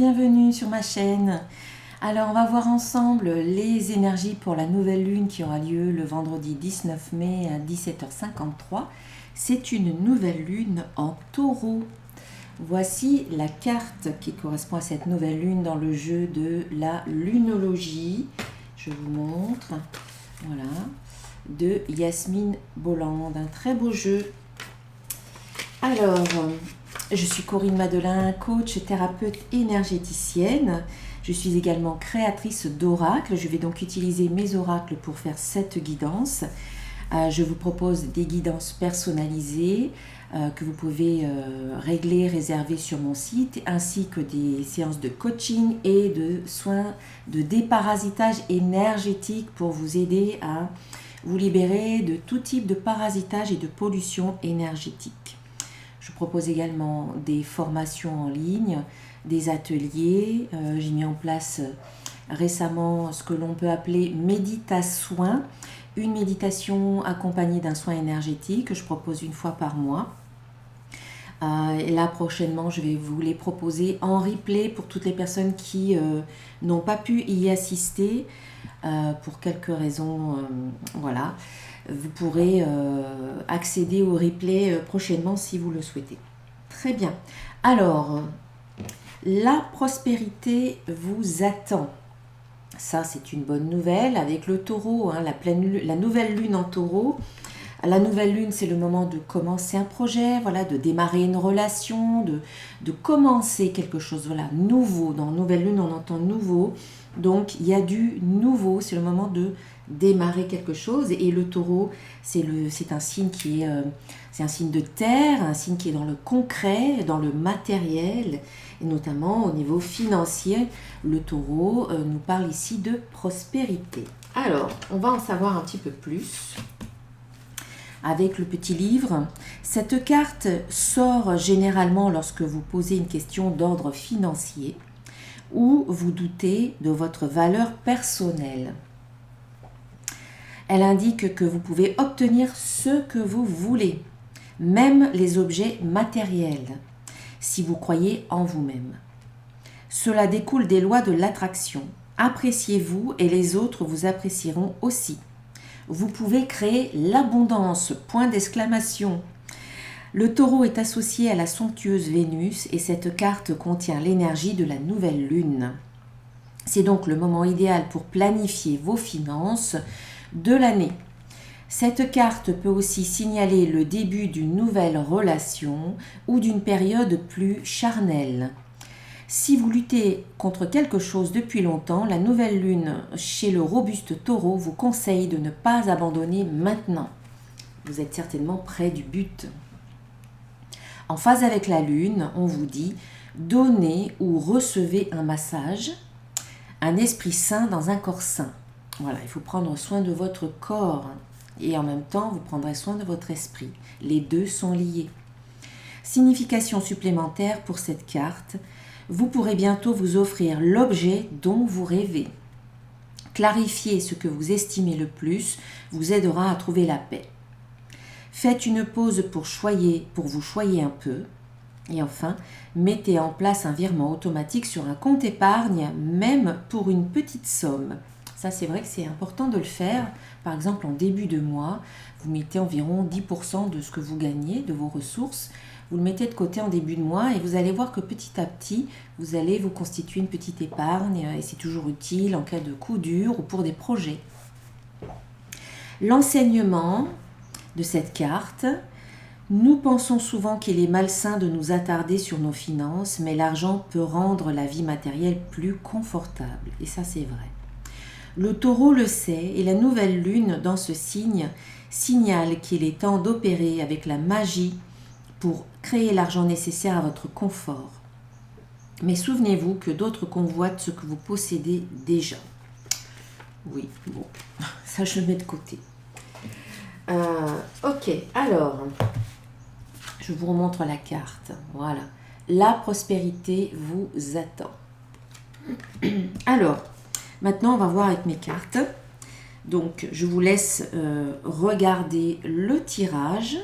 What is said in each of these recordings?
bienvenue sur ma chaîne. Alors on va voir ensemble les énergies pour la nouvelle lune qui aura lieu le vendredi 19 mai à 17h53. C'est une nouvelle lune en taureau. Voici la carte qui correspond à cette nouvelle lune dans le jeu de la lunologie. Je vous montre, voilà, de Yasmine Bolland, un très beau jeu. Alors, je suis Corinne Madelin, coach, thérapeute énergéticienne. Je suis également créatrice d'oracles. Je vais donc utiliser mes oracles pour faire cette guidance. Je vous propose des guidances personnalisées que vous pouvez régler, réserver sur mon site, ainsi que des séances de coaching et de soins de déparasitage énergétique pour vous aider à vous libérer de tout type de parasitage et de pollution énergétique. Je propose également des formations en ligne, des ateliers. J'ai mis en place récemment ce que l'on peut appeler médita-soin, une méditation accompagnée d'un soin énergétique que je propose une fois par mois. Et là, prochainement, je vais vous les proposer en replay pour toutes les personnes qui n'ont pas pu y assister pour quelques raisons. Voilà. Vous pourrez accéder au replay prochainement si vous le souhaitez. Très bien. Alors, la prospérité vous attend. Ça, c'est une bonne nouvelle avec le taureau, hein, la nouvelle lune en taureau. La nouvelle lune, c'est le moment de commencer un projet, voilà, de démarrer une relation, de commencer quelque chose, voilà, nouveau. Dans nouvelle lune, on entend nouveau. Donc, il y a du nouveau, c'est le moment de démarrer quelque chose. Et le taureau, c'est un signe qui est, c'est un signe de terre, un signe qui est dans le concret, dans le matériel, et notamment au niveau financier. Le taureau nous parle ici de prospérité. Alors, on va en savoir un petit peu plus avec le petit livre. Cette carte sort généralement lorsque vous posez une question d'ordre financier ou vous doutez de votre valeur personnelle. Elle indique que vous pouvez obtenir ce que vous voulez, même les objets matériels, si vous croyez en vous-même. Cela découle des lois de l'attraction. Appréciez-vous et les autres vous apprécieront aussi. Vous pouvez créer l'abondance, point d'exclamation. Le taureau est associé à la somptueuse Vénus et cette carte contient l'énergie de la nouvelle lune. C'est donc le moment idéal pour planifier vos finances de l'année. Cette carte peut aussi signaler le début d'une nouvelle relation ou d'une période plus charnelle. Si vous luttez contre quelque chose depuis longtemps, la nouvelle lune chez le robuste taureau vous conseille de ne pas abandonner maintenant. Vous êtes certainement près du but. En phase avec la lune, on vous dit « Donnez ou recevez un massage, un esprit sain dans un corps sain ». Voilà, il faut prendre soin de votre corps et en même temps, vous prendrez soin de votre esprit. Les deux sont liés. Signification supplémentaire pour cette carte. Vous pourrez bientôt vous offrir l'objet dont vous rêvez. Clarifier ce que vous estimez le plus vous aidera à trouver la paix. Faites une pause pour vous choyer un peu. Et enfin, mettez en place un virement automatique sur un compte épargne, même pour une petite somme. Ça, c'est vrai que c'est important de le faire. Par exemple, en début de mois, vous mettez environ 10% de ce que vous gagnez, de vos ressources. Vous le mettez de côté en début de mois et vous allez voir que petit à petit, vous allez vous constituer une petite épargne et c'est toujours utile en cas de coup dur ou pour des projets. L'enseignement de cette carte, nous pensons souvent qu'il est malsain de nous attarder sur nos finances, mais l'argent peut rendre la vie matérielle plus confortable. Et ça, c'est vrai. Le taureau le sait et la nouvelle lune dans ce signe signale qu'il est temps d'opérer avec la magie pour créer l'argent nécessaire à votre confort. Mais souvenez-vous que d'autres convoitent ce que vous possédez déjà. Oui, bon, ça je le mets de côté. Ok, alors, je vous remontre la carte. Voilà, la prospérité vous attend. Alors, maintenant on va voir avec mes cartes. Donc, je vous laisse regarder le tirage.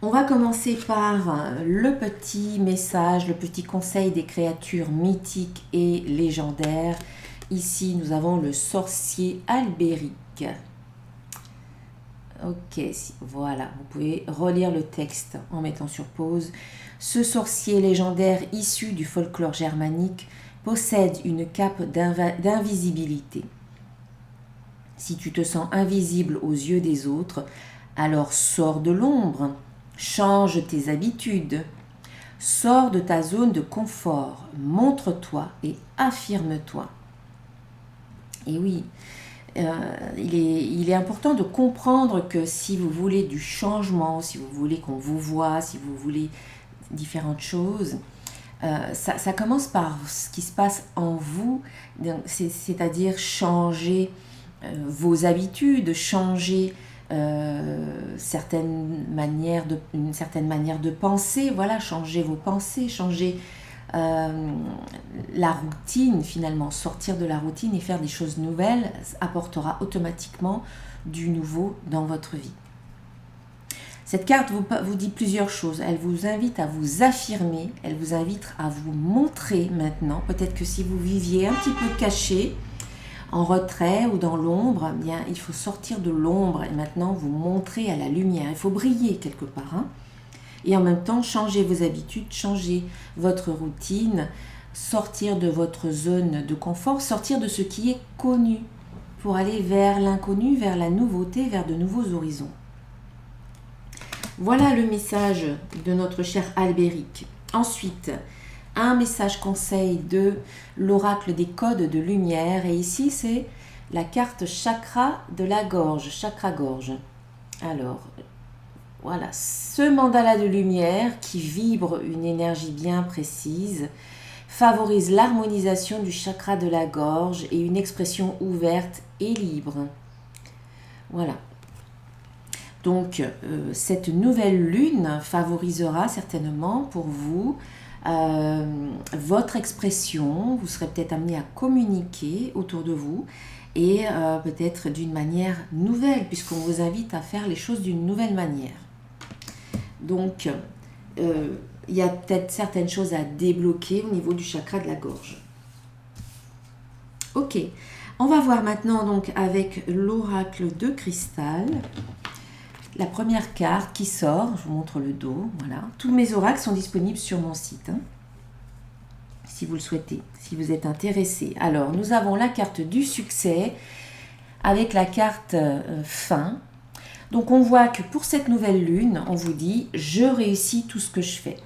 On va commencer par le petit message, le petit conseil des créatures mythiques et légendaires. Ici, nous avons le sorcier Albéric. Ok, voilà, vous pouvez relire le texte en mettant sur pause. Ce sorcier légendaire issu du folklore germanique possède une cape d'invisibilité. Si tu te sens invisible aux yeux des autres, alors sors de l'ombre, change tes habitudes, sors de ta zone de confort, montre-toi et affirme-toi. Et oui, il est important de comprendre que si vous voulez du changement, si vous voulez qu'on vous voie, si vous voulez différentes choses, ça commence par ce qui se passe en vous, c'est-à-dire changer vos habitudes, changer une certaine manière de penser, voilà, changer vos pensées, changer la routine finalement, sortir de la routine et faire des choses nouvelles apportera automatiquement du nouveau dans votre vie. Cette carte vous dit plusieurs choses. Elle vous invite à vous affirmer, elle vous invite à vous montrer maintenant. Peut-être que si vous viviez un petit peu caché, en retrait ou dans l'ombre, eh bien, il faut sortir de l'ombre et maintenant vous montrer à la lumière. Il faut briller quelque part. Et en même temps, changer vos habitudes, changer votre routine, sortir de votre zone de confort, sortir de ce qui est connu pour aller vers l'inconnu, vers la nouveauté, vers de nouveaux horizons. Voilà le message de notre cher Albéric. Ensuite, un message conseil de l'oracle des codes de lumière. Et ici, c'est la carte chakra de la gorge, chakra-gorge. Alors, voilà, ce mandala de lumière qui vibre une énergie bien précise favorise l'harmonisation du chakra de la gorge et une expression ouverte et libre. Voilà. Donc, cette nouvelle lune favorisera certainement pour vous votre expression. Vous serez peut-être amené à communiquer autour de vous et peut-être d'une manière nouvelle, puisqu'on vous invite à faire les choses d'une nouvelle manière. Donc, il y a peut-être certaines choses à débloquer au niveau du chakra de la gorge. Ok, on va voir maintenant donc avec l'oracle de cristal. La première carte qui sort, je vous montre le dos, voilà. Tous mes oracles sont disponibles sur mon site, si vous le souhaitez, si vous êtes intéressé. Alors, nous avons la carte du succès avec la carte fin. Donc, on voit que pour cette nouvelle lune, on vous dit « je réussis tout ce que je fais ».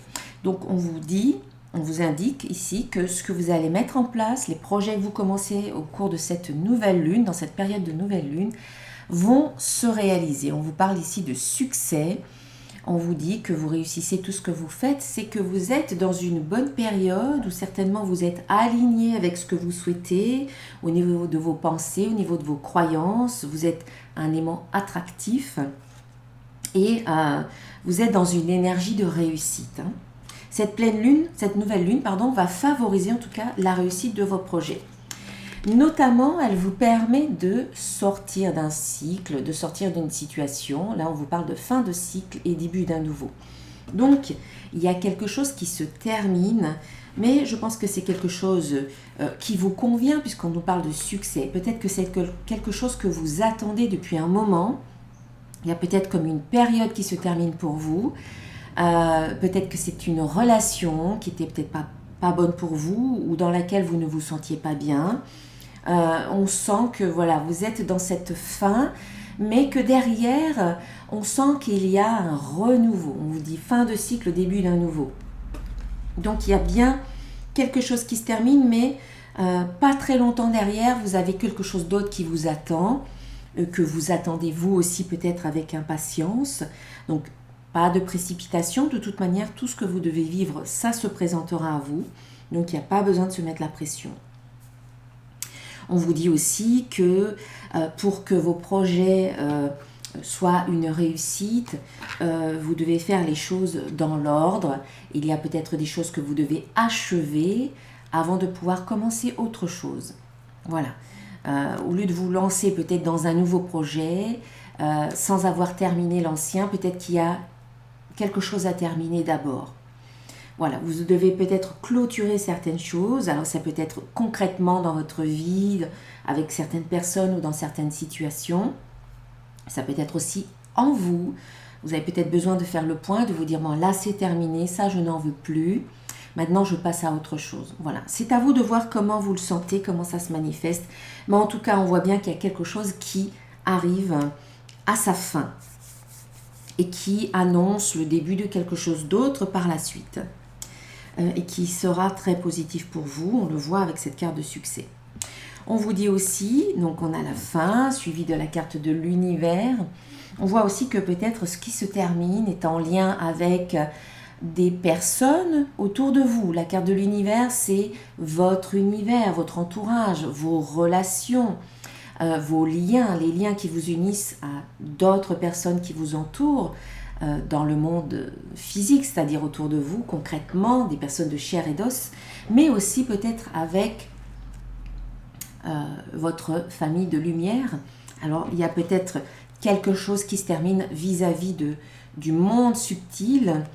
Donc, on vous indique ici que ce que vous allez mettre en place, les projets que vous commencez au cours de cette nouvelle lune, dans cette période de nouvelle lune, vont se réaliser. On vous parle ici de succès. On vous dit que vous réussissez tout ce que vous faites. C'est que vous êtes dans une bonne période où certainement vous êtes aligné avec ce que vous souhaitez au niveau de vos pensées, au niveau de vos croyances. Vous êtes un aimant attractif et vous êtes dans une énergie de réussite. Cette nouvelle lune, va favoriser en tout cas la réussite de vos projets. Notamment, elle vous permet de sortir d'un cycle, de sortir d'une situation. Là, on vous parle de fin de cycle et début d'un nouveau. Donc, il y a quelque chose qui se termine, mais je pense que c'est quelque chose qui vous convient puisqu'on nous parle de succès. Peut-être que c'est quelque chose que vous attendez depuis un moment. Il y a peut-être comme une période qui se termine pour vous. Peut-être que c'est une relation qui n'était peut-être pas bonne pour vous ou dans laquelle vous ne vous sentiez pas bien. On sent que voilà, vous êtes dans cette fin, mais que derrière, on sent qu'il y a un renouveau. On vous dit fin de cycle, début d'un nouveau. Donc il y a bien quelque chose qui se termine, mais pas très longtemps derrière, vous avez quelque chose d'autre qui vous attend, que vous attendez vous aussi peut-être avec impatience. Donc pas de précipitation, de toute manière, tout ce que vous devez vivre, ça se présentera à vous. Donc il n'y a pas besoin de se mettre la pression. On vous dit aussi que pour que vos projets soient une réussite, vous devez faire les choses dans l'ordre. Il y a peut-être des choses que vous devez achever avant de pouvoir commencer autre chose. Voilà. Au lieu de vous lancer peut-être dans un nouveau projet, sans avoir terminé l'ancien, peut-être qu'il y a quelque chose à terminer d'abord. Voilà, vous devez peut-être clôturer certaines choses. Alors ça peut être concrètement dans votre vie, avec certaines personnes ou dans certaines situations. Ça peut être aussi en vous. Vous avez peut-être besoin de faire le point, de vous dire, bon là c'est terminé, ça je n'en veux plus. Maintenant je passe à autre chose. Voilà, c'est à vous de voir comment vous le sentez, comment ça se manifeste. Mais en tout cas, on voit bien qu'il y a quelque chose qui arrive à sa fin et qui annonce le début de quelque chose d'autre par la suite. Et qui sera très positif pour vous. On le voit avec cette carte de succès. On vous dit aussi, donc on a la fin, suivie de la carte de l'univers. On voit aussi que peut-être ce qui se termine est en lien avec des personnes autour de vous. La carte de l'univers, c'est votre univers, votre entourage, vos relations, vos liens, les liens qui vous unissent à d'autres personnes qui vous entourent, dans le monde physique, c'est-à-dire autour de vous, concrètement, des personnes de chair et d'os, mais aussi peut-être avec votre famille de lumière. Alors, il y a peut-être quelque chose qui se termine vis-à-vis du monde subtil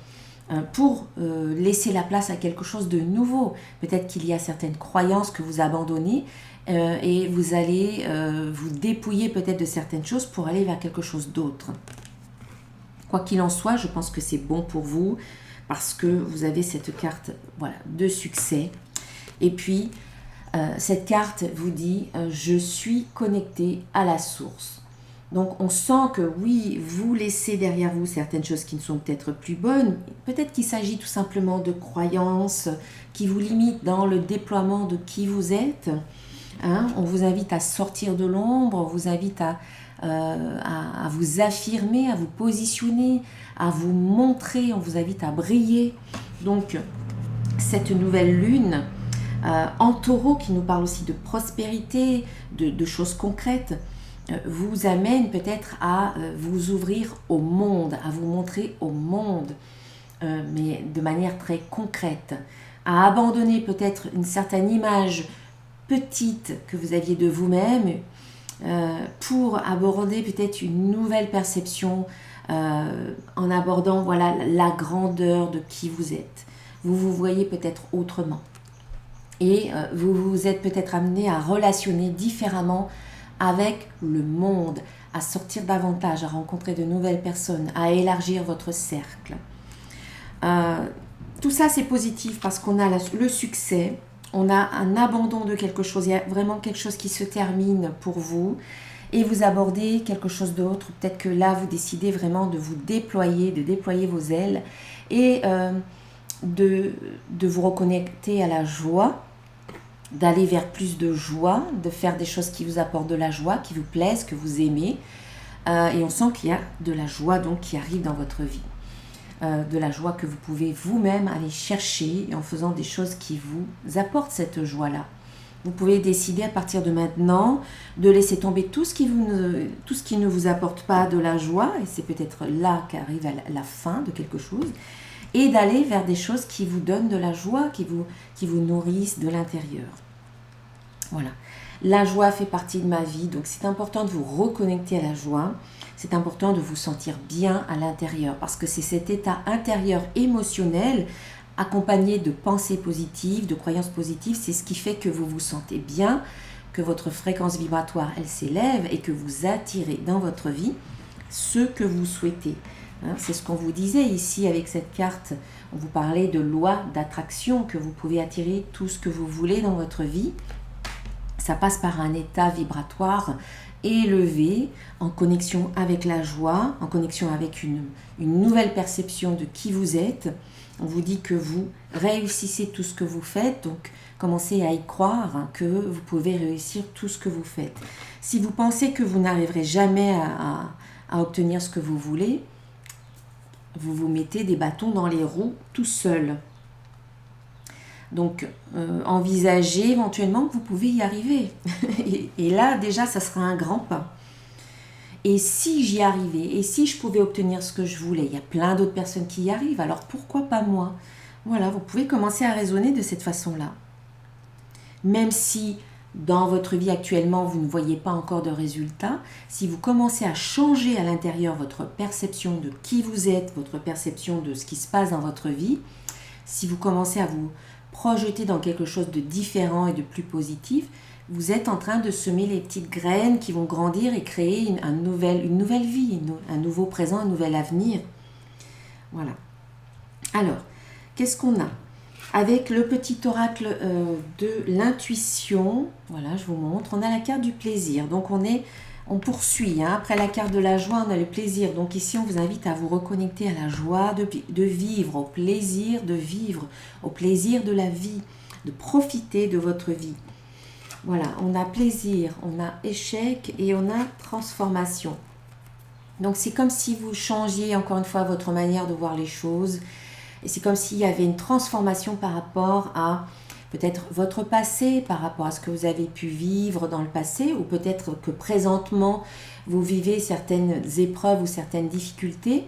pour laisser la place à quelque chose de nouveau. Peut-être qu'il y a certaines croyances que vous abandonnez et vous allez vous dépouiller peut-être de certaines choses pour aller vers quelque chose d'autre. Quoi qu'il en soit, je pense que c'est bon pour vous parce que vous avez cette carte de succès. Et puis, cette carte vous dit « Je suis connecté à la source ». Donc, on sent que oui, vous laissez derrière vous certaines choses qui ne sont peut-être plus bonnes. Peut-être qu'il s'agit tout simplement de croyances qui vous limitent dans le déploiement de qui vous êtes. On vous invite à sortir de l'ombre, on vous invite à vous affirmer, à vous positionner, à vous montrer, on vous invite à briller. Donc, cette nouvelle lune en taureau qui nous parle aussi de prospérité, de choses concrètes, vous amène peut-être à vous ouvrir au monde, à vous montrer au monde, mais de manière très concrète, à abandonner peut-être une certaine image petite que vous aviez de vous-même, pour aborder peut-être une nouvelle perception en abordant la grandeur de qui vous êtes. Vous vous voyez peut-être autrement. Et vous vous êtes peut-être amené à relationner différemment avec le monde, à sortir davantage, à rencontrer de nouvelles personnes, à élargir votre cercle. Tout ça c'est positif parce qu'on a le succès. On a un abandon de quelque chose, il y a vraiment quelque chose qui se termine pour vous et vous abordez quelque chose d'autre. Peut-être que là, vous décidez vraiment de vous déployer, de déployer vos ailes et de vous reconnecter à la joie, d'aller vers plus de joie, de faire des choses qui vous apportent de la joie, qui vous plaisent, que vous aimez. Et on sent qu'il y a de la joie donc qui arrive dans votre vie. De la joie que vous pouvez vous-même aller chercher en faisant des choses qui vous apportent cette joie-là. Vous pouvez décider à partir de maintenant de laisser tomber tout ce qui ne vous apporte pas de la joie, et c'est peut-être là qu'arrive la fin de quelque chose, et d'aller vers des choses qui vous donnent de la joie, qui vous nourrissent de l'intérieur. Voilà. La joie fait partie de ma vie, donc c'est important de vous reconnecter à la joie. C'est important de vous sentir bien à l'intérieur parce que c'est cet état intérieur émotionnel accompagné de pensées positives, de croyances positives, c'est ce qui fait que vous vous sentez bien, que votre fréquence vibratoire, elle s'élève et que vous attirez dans votre vie ce que vous souhaitez. C'est ce qu'on vous disait ici avec cette carte. On vous parlait de loi d'attraction, que vous pouvez attirer tout ce que vous voulez dans votre vie. Ça passe par un état vibratoire élevé, en connexion avec la joie, en connexion avec une nouvelle perception de qui vous êtes. On vous dit que vous réussissez tout ce que vous faites, donc commencez à y croire que vous pouvez réussir tout ce que vous faites. Si vous pensez que vous n'arriverez jamais à obtenir ce que vous voulez, vous vous mettez des bâtons dans les roues tout seul. Donc, envisagez éventuellement que vous pouvez y arriver. et là, déjà, ça sera un grand pas. Et si j'y arrivais, et si je pouvais obtenir ce que je voulais, il y a plein d'autres personnes qui y arrivent, alors pourquoi pas moi? Voilà, vous pouvez commencer à raisonner de cette façon-là. Même si dans votre vie actuellement, vous ne voyez pas encore de résultats, si vous commencez à changer à l'intérieur votre perception de qui vous êtes, votre perception de ce qui se passe dans votre vie, si vous commencez à vous projeter dans quelque chose de différent et de plus positif, vous êtes en train de semer les petites graines qui vont grandir et créer une nouvelle vie, un nouveau présent, un nouvel avenir. Voilà. Alors, qu'est-ce qu'on a? Avec le petit oracle de l'intuition, voilà, je vous montre, on a la carte du plaisir. Donc on poursuit, hein. Après la carte de la joie, on a le plaisir. Donc ici, on vous invite à vous reconnecter à la joie de vivre, au plaisir de vivre, au plaisir de la vie, de profiter de votre vie. Voilà, on a plaisir, on a échec et on a transformation. Donc c'est comme si vous changiez encore une fois votre manière de voir les choses. Et c'est comme s'il y avait une transformation par rapport à peut-être votre passé, par rapport à ce que vous avez pu vivre dans le passé, ou peut-être que présentement vous vivez certaines épreuves ou certaines difficultés,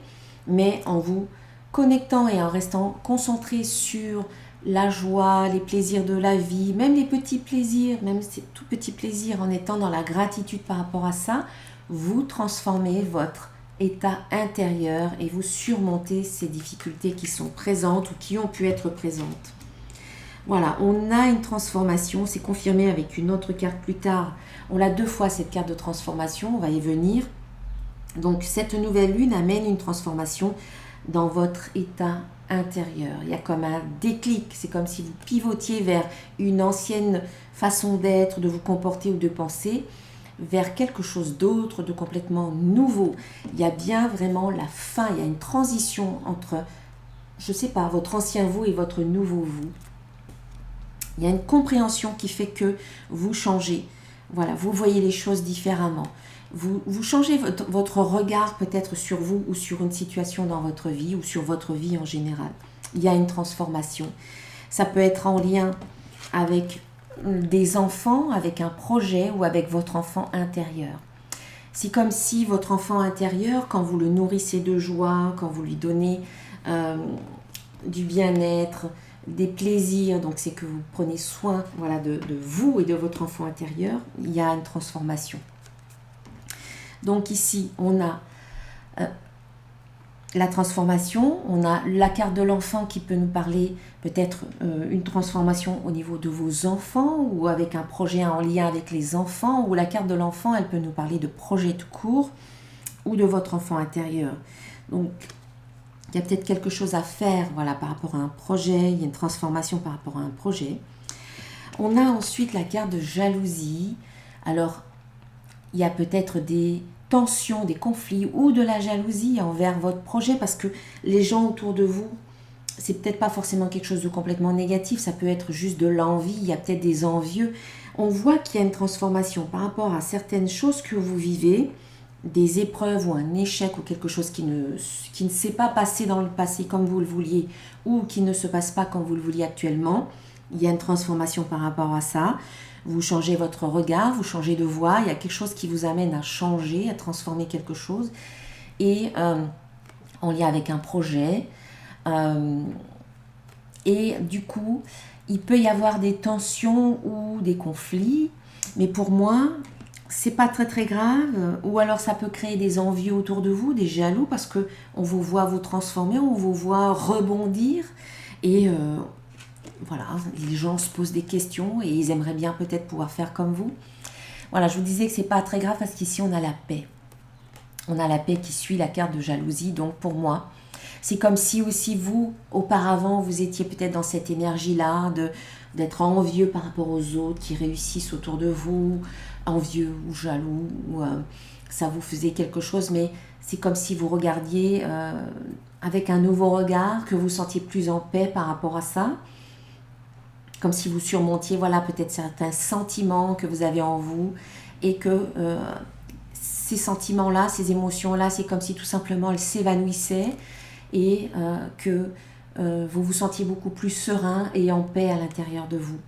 mais en vous connectant et en restant concentré sur la joie, les plaisirs de la vie, même les petits plaisirs, même ces tout petits plaisirs, en étant dans la gratitude par rapport à ça, vous transformez votre état intérieur et vous surmontez ces difficultés qui sont présentes ou qui ont pu être présentes. Voilà, on a une transformation, c'est confirmé avec une autre carte plus tard. On a 2 fois cette carte de transformation, on va y venir. Donc cette nouvelle lune amène une transformation dans votre état intérieur. Il y a comme un déclic, c'est comme si vous pivotiez vers une ancienne façon d'être, de vous comporter ou de penser, vers quelque chose d'autre, de complètement nouveau. Il y a bien vraiment la fin, il y a une transition entre, je sais pas, votre ancien vous et votre nouveau vous. Il y a une compréhension qui fait que vous changez. Voilà, vous voyez les choses différemment. Vous changez votre regard peut-être sur vous ou sur une situation dans votre vie ou sur votre vie en général. Il y a une transformation. Ça peut être en lien avec des enfants, avec un projet ou avec votre enfant intérieur. C'est comme si votre enfant intérieur, quand vous le nourrissez de joie, quand vous lui donnez du bien-être, des plaisirs, donc c'est que vous prenez soin, voilà, de vous et de votre enfant intérieur, il y a une transformation. Donc ici, on a la transformation, on a la carte de l'enfant qui peut nous parler peut-être une transformation au niveau de vos enfants ou avec un projet en lien avec les enfants, ou la carte de l'enfant, elle peut nous parler de projet tout court ou de votre enfant intérieur. Donc, il y a peut-être quelque chose à faire, voilà, par rapport à un projet, il y a une transformation par rapport à un projet. On a ensuite la carte de jalousie. Alors, il y a peut-être des tensions, des conflits ou de la jalousie envers votre projet parce que les gens autour de vous, c'est peut-être pas forcément quelque chose de complètement négatif, ça peut être juste de l'envie, il y a peut-être des envieux. On voit qu'il y a une transformation par rapport à certaines choses que vous vivez, des épreuves ou un échec ou quelque chose qui ne s'est pas passé dans le passé comme vous le vouliez ou qui ne se passe pas comme vous le vouliez actuellement. Il y a une transformation par rapport à ça. Vous changez votre regard, vous changez de voix, il y a quelque chose qui vous amène à changer, à transformer quelque chose. Et en lien avec un projet. Et du coup, il peut y avoir des tensions ou des conflits. Mais pour moi, c'est pas très très grave. Ou alors ça peut créer des envieux autour de vous, des jaloux, parce que on vous voit vous transformer, on vous voit rebondir. Et voilà, les gens se posent des questions et ils aimeraient bien peut-être pouvoir faire comme vous. Voilà, je vous disais que c'est pas très grave parce qu'ici on a la paix. On a la paix qui suit la carte de jalousie. Donc pour moi, c'est comme si aussi vous, auparavant, vous étiez peut-être dans cette énergie-là d'être envieux par rapport aux autres qui réussissent autour de vous, envieux ou jaloux, ou ça vous faisait quelque chose, mais c'est comme si vous regardiez avec un nouveau regard, que vous sentiez plus en paix par rapport à ça. Comme si vous surmontiez, voilà, peut-être certains sentiments que vous avez en vous et que ces sentiments-là, ces émotions-là, c'est comme si tout simplement elles s'évanouissaient et que vous vous sentiez beaucoup plus serein et en paix à l'intérieur de vous.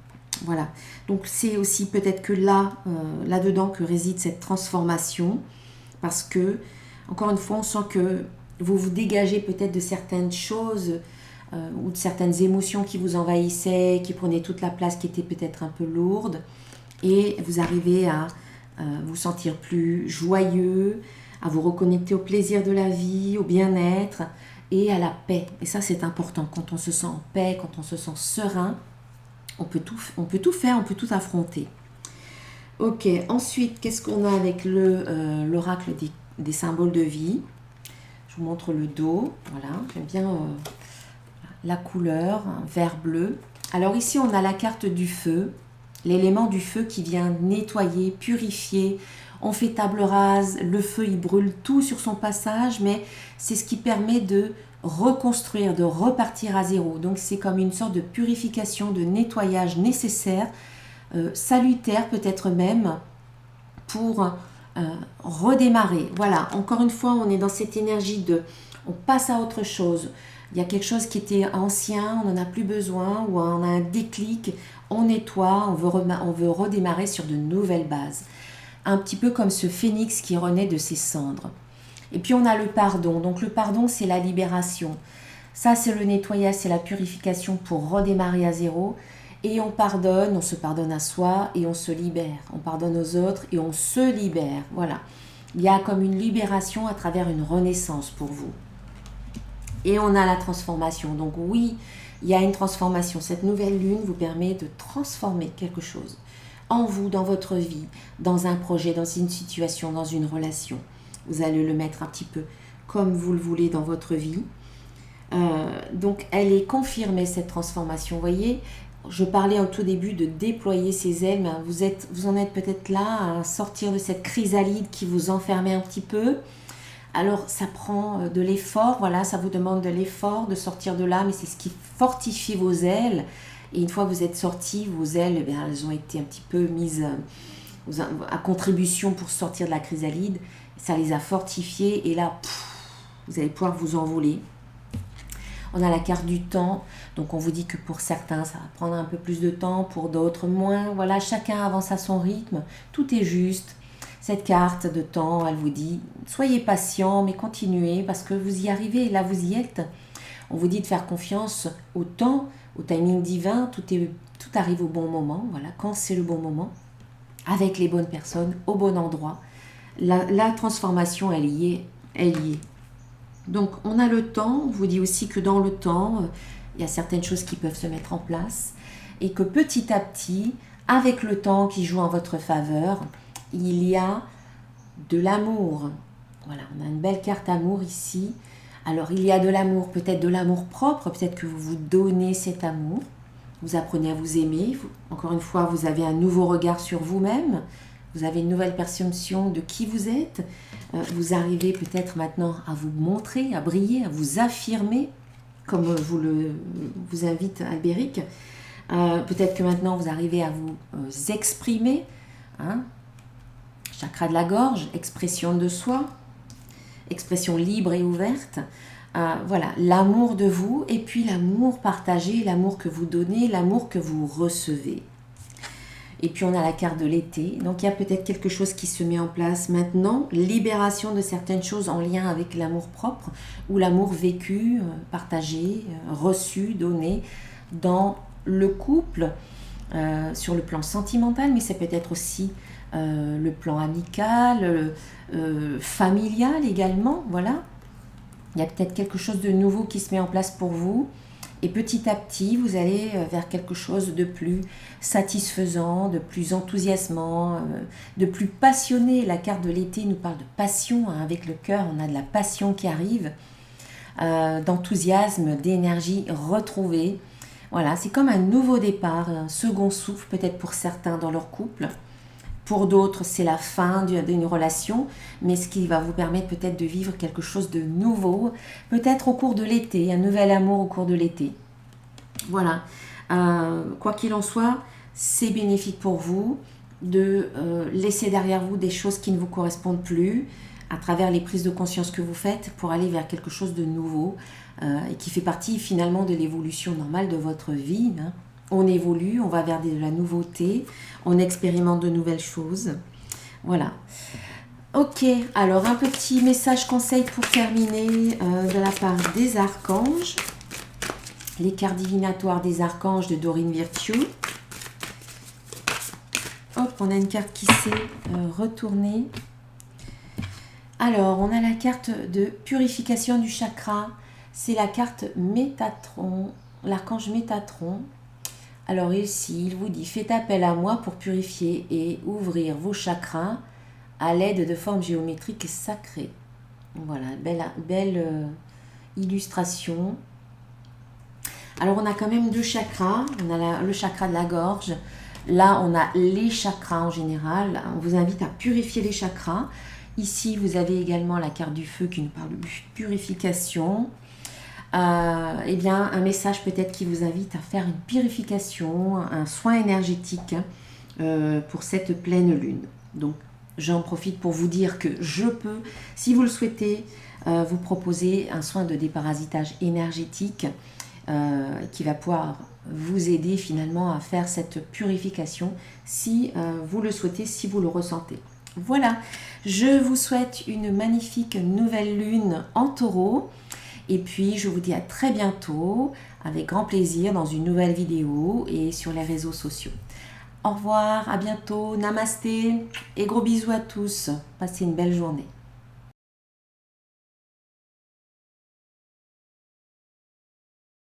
Voilà. Donc c'est aussi peut-être que là-dedans que réside cette transformation parce que, encore une fois, on sent que vous vous dégagez peut-être de certaines choses ou de certaines émotions qui vous envahissaient, qui prenaient toute la place, qui étaient peut-être un peu lourdes. et vous arrivez à vous sentir plus joyeux, à vous reconnecter au plaisir de la vie, au bien-être et à la paix. Et ça, c'est important. Quand on se sent en paix, quand on se sent serein, on peut tout faire, on peut tout affronter. Ok, ensuite, qu'est-ce qu'on a avec l'oracle des symboles de vie? Je vous montre le dos. Voilà, j'aime bien la couleur, vert bleu. Alors ici, on a la carte du feu, l'élément du feu qui vient nettoyer, purifier. On fait table rase, le feu, il brûle tout sur son passage, mais c'est ce qui permet de reconstruire, de repartir à zéro. Donc c'est comme une sorte de purification, de nettoyage nécessaire, salutaire peut-être même, pour redémarrer. Voilà, encore une fois, on est dans cette énergie de, on passe à autre chose. Il y a quelque chose qui était ancien, on n'en a plus besoin, ou on a un déclic, on nettoie, on veut redémarrer sur de nouvelles bases. Un petit peu comme ce phénix qui renaît de ses cendres. Et puis on a le pardon. Donc le pardon, c'est la libération. Ça, c'est le nettoyage, c'est la purification pour redémarrer à zéro. Et on se pardonne à soi et on se libère. On pardonne aux autres et on se libère. Voilà. Il y a comme une libération à travers une renaissance pour vous. Et on a la transformation. Donc oui, il y a une transformation. Cette nouvelle lune vous permet de transformer quelque chose en vous, dans votre vie, dans un projet, dans une situation, dans une relation. Vous allez le mettre un petit peu comme vous le voulez dans votre vie. Donc elle est confirmée, cette transformation. Vous voyez, je parlais au tout début de déployer ses ailes, mais vous en êtes peut-être là à sortir de cette chrysalide qui vous enfermait un petit peu. Alors ça prend de l'effort, voilà, ça vous demande de l'effort de sortir de là, mais c'est ce qui fortifie vos ailes. Et une fois que vous êtes sorti, vos ailes, eh bien, elles ont été un petit peu mises à contribution pour sortir de la chrysalide. Ça les a fortifiées et là, vous allez pouvoir vous envoler. On a la carte du temps, donc on vous dit que pour certains, ça va prendre un peu plus de temps, pour d'autres moins. Voilà, chacun avance à son rythme, tout est juste. Cette carte de temps, elle vous dit, soyez patient, mais continuez, parce que vous y arrivez, là vous y êtes. On vous dit de faire confiance au temps, au timing divin, tout arrive au bon moment, voilà, quand c'est le bon moment, avec les bonnes personnes, au bon endroit. La transformation, elle y est. Donc, on a le temps, on vous dit aussi que dans le temps, il y a certaines choses qui peuvent se mettre en place et que petit à petit, avec le temps qui joue en votre faveur, il y a de l'amour. Voilà, on a une belle carte amour ici. Alors, il y a de l'amour, peut-être de l'amour propre, peut-être que vous vous donnez cet amour, vous apprenez à vous aimer. Encore une fois, vous avez un nouveau regard sur vous-même, vous avez une nouvelle perception de qui vous êtes. Vous arrivez peut-être maintenant à vous montrer, à briller, à vous affirmer, comme vous invite Albéric. Peut-être que maintenant vous arrivez à vous exprimer. Hein, chakra de la gorge, expression de soi, expression libre et ouverte. Voilà, l'amour de vous et puis l'amour partagé, l'amour que vous donnez, l'amour que vous recevez. Et puis on a la carte de l'été, donc il y a peut-être quelque chose qui se met en place maintenant, libération de certaines choses en lien avec l'amour propre ou l'amour vécu, partagé, reçu, donné dans le couple, sur le plan sentimental, mais c'est peut-être aussi le plan amical, familial également, voilà. Il y a peut-être quelque chose de nouveau qui se met en place pour vous. Et petit à petit, vous allez vers quelque chose de plus satisfaisant, de plus enthousiasmant, de plus passionné. La carte de l'été nous parle de passion. Hein. Avec le cœur, on a de la passion qui arrive, d'enthousiasme, d'énergie retrouvée. Voilà, c'est comme un nouveau départ, un second souffle peut-être pour certains dans leur couple. Pour d'autres, c'est la fin d'une relation, mais ce qui va vous permettre peut-être de vivre quelque chose de nouveau, peut-être au cours de l'été, un nouvel amour au cours de l'été. Voilà. Quoi qu'il en soit, c'est bénéfique pour vous de laisser derrière vous des choses qui ne vous correspondent plus à travers les prises de conscience que vous faites pour aller vers quelque chose de nouveau et qui fait partie finalement de l'évolution normale de votre vie. Hein. On évolue, on va vers de la nouveauté, on expérimente de nouvelles choses. Voilà. Ok, alors un petit message conseil pour terminer de la part des archanges. Les cartes divinatoires des archanges de Dorine Virtue. Hop, on a une carte qui s'est retournée. Alors, on a la carte de purification du chakra. C'est la carte Métatron, l'archange Métatron. Alors ici, il vous dit, faites appel à moi pour purifier et ouvrir vos chakras à l'aide de formes géométriques sacrées. Voilà, belle illustration. Alors, on a quand même deux chakras. On a le chakra de la gorge. Là, on a les chakras en général. On vous invite à purifier les chakras. Ici, vous avez également la carte du feu qui nous parle de purification. Eh bien, un message peut-être qui vous invite à faire une purification, un soin énergétique pour cette pleine lune. Donc, j'en profite pour vous dire que je peux, si vous le souhaitez, vous proposer un soin de déparasitage énergétique qui va pouvoir vous aider finalement à faire cette purification si vous le souhaitez, si vous le ressentez. Voilà, je vous souhaite une magnifique nouvelle lune en taureau et puis je vous dis à très bientôt avec grand plaisir dans une nouvelle vidéo et sur les réseaux sociaux. Au revoir, à bientôt, namasté et gros bisous à tous, passez une belle journée.